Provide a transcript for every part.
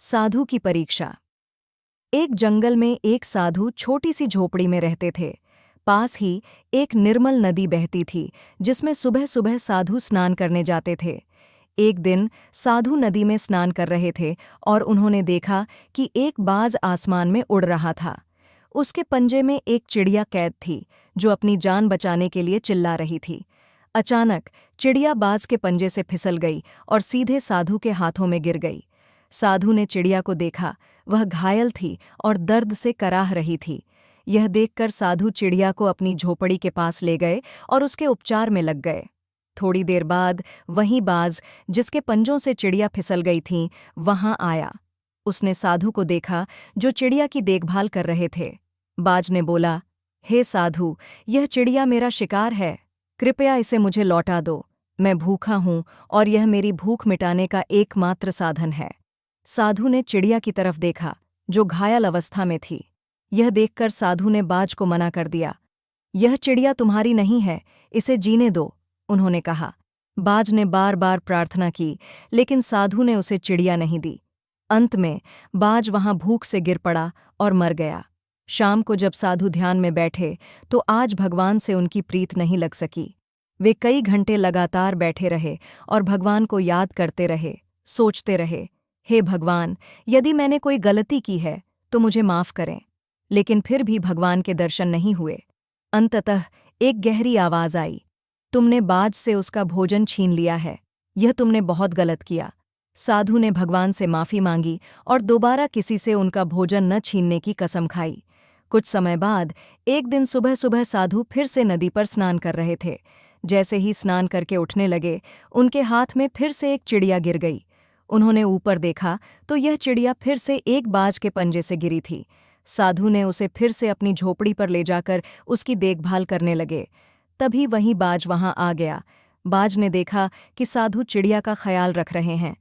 साधु की परीक्षा। एक जंगल में एक साधु छोटी सी झोपड़ी में रहते थे। पास ही एक निर्मल नदी बहती थी, जिसमें सुबह सुबह साधु स्नान करने जाते थे। एक दिन साधु नदी में स्नान कर रहे थे और उन्होंने देखा कि एक बाज आसमान में उड़ रहा था। उसके पंजे में एक चिड़िया कैद थी, जो अपनी जान बचाने के लिए चिल्ला रही थी। अचानक चिड़िया बाज के पंजे से फिसल गई और सीधे साधु के हाथों में गिर गई। साधु ने चिड़िया को देखा, वह घायल थी और दर्द से कराह रही थी। यह देखकर साधु चिड़िया को अपनी झोपड़ी के पास ले गए और उसके उपचार में लग गए। थोड़ी देर बाद वही बाज, जिसके पंजों से चिड़िया फिसल गई थी, वहां आया। उसने साधु को देखा, जो चिड़िया की देखभाल कर रहे थे। बाज ने बोला, हे साधु, यह चिड़िया मेरा शिकार है, कृपया इसे मुझे लौटा दो। मैं भूखा हूं और यह मेरी भूख मिटाने का एकमात्र साधन है। साधु ने चिड़िया की तरफ देखा, जो घायल अवस्था में थी। यह देखकर साधु ने बाज को मना कर दिया। यह चिड़िया तुम्हारी नहीं है, इसे जीने दो, उन्होंने कहा। बाज ने बार बार प्रार्थना की, लेकिन साधु ने उसे चिड़िया नहीं दी। अंत में बाज वहां भूख से गिर पड़ा और मर गया। शाम को जब साधु ध्यान में बैठे, तो आज भगवान से उनकी प्रीत नहीं लग सकी। वे कई घंटे लगातार बैठे रहे और भगवान को याद करते रहे, सोचते रहे, हे भगवान, यदि मैंने कोई गलती की है तो मुझे माफ करें। लेकिन फिर भी भगवान के दर्शन नहीं हुए। अंततः एक गहरी आवाज आई, तुमने बाज से उसका भोजन छीन लिया है, यह तुमने बहुत गलत किया। साधु ने भगवान से माफी मांगी और दोबारा किसी से उनका भोजन न छीनने की कसम खाई। कुछ समय बाद एक दिन सुबह सुबह साधु फिर से नदी पर स्नान कर रहे थे। जैसे ही स्नान करके उठने लगे, उनके हाथ में फिर से एक चिड़िया गिर गई। उन्होंने ऊपर देखा तो यह चिड़िया फिर से एक बाज के पंजे से गिरी थी। साधु ने उसे फिर से अपनी झोपड़ी पर ले जाकर उसकी देखभाल करने लगे। तभी वही बाज वहां आ गया। बाज ने देखा कि साधु चिड़िया का ख्याल रख रहे हैं।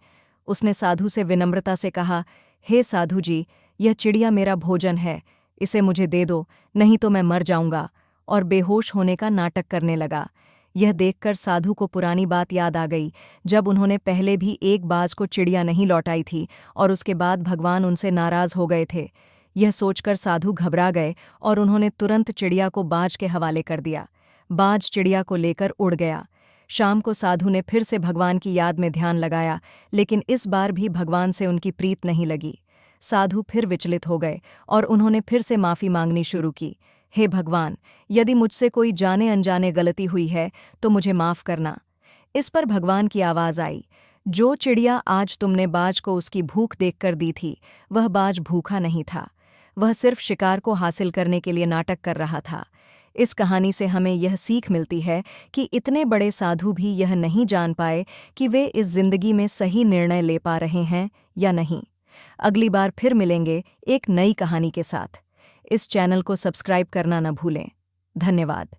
उसने साधु से विनम्रता से कहा, हे साधु जी, यह चिड़िया मेरा भोजन है, इसे मुझे दे दो, नहीं तो मैं मर जाऊंगा, और बेहोश होने का नाटक करने लगा। यह देखकर साधु को पुरानी बात याद आ गई, जब उन्होंने पहले भी एक बाज को चिड़िया नहीं लौटाई थी और उसके बाद भगवान उनसे नाराज हो गए थे। यह सोचकर साधु घबरा गए और उन्होंने तुरंत चिड़िया को बाज के हवाले कर दिया। बाज चिड़िया को लेकर उड़ गया। शाम को साधु ने फिर से भगवान की याद में ध्यान लगाया, लेकिन इस बार भी भगवान से उनकी प्रीत नहीं लगी। साधु फिर विचलित हो गए और उन्होंने फिर से माफ़ी मांगनी शुरू की। हे भगवान, यदि मुझसे कोई जाने अनजाने गलती हुई है तो मुझे माफ़ करना। इस पर भगवान की आवाज़ आई, जो चिड़िया आज तुमने बाज को उसकी भूख देखकर दी थी, वह बाज भूखा नहीं था, वह सिर्फ शिकार को हासिल करने के लिए नाटक कर रहा था। इस कहानी से हमें यह सीख मिलती है कि इतने बड़े साधु भी यह नहीं जान पाए कि वे इस जिंदगी में सही निर्णय ले पा रहे हैं या नहीं। अगली बार फिर मिलेंगे एक नई कहानी के साथ। इस चैनल को सब्सक्राइब करना न भूलें। धन्यवाद।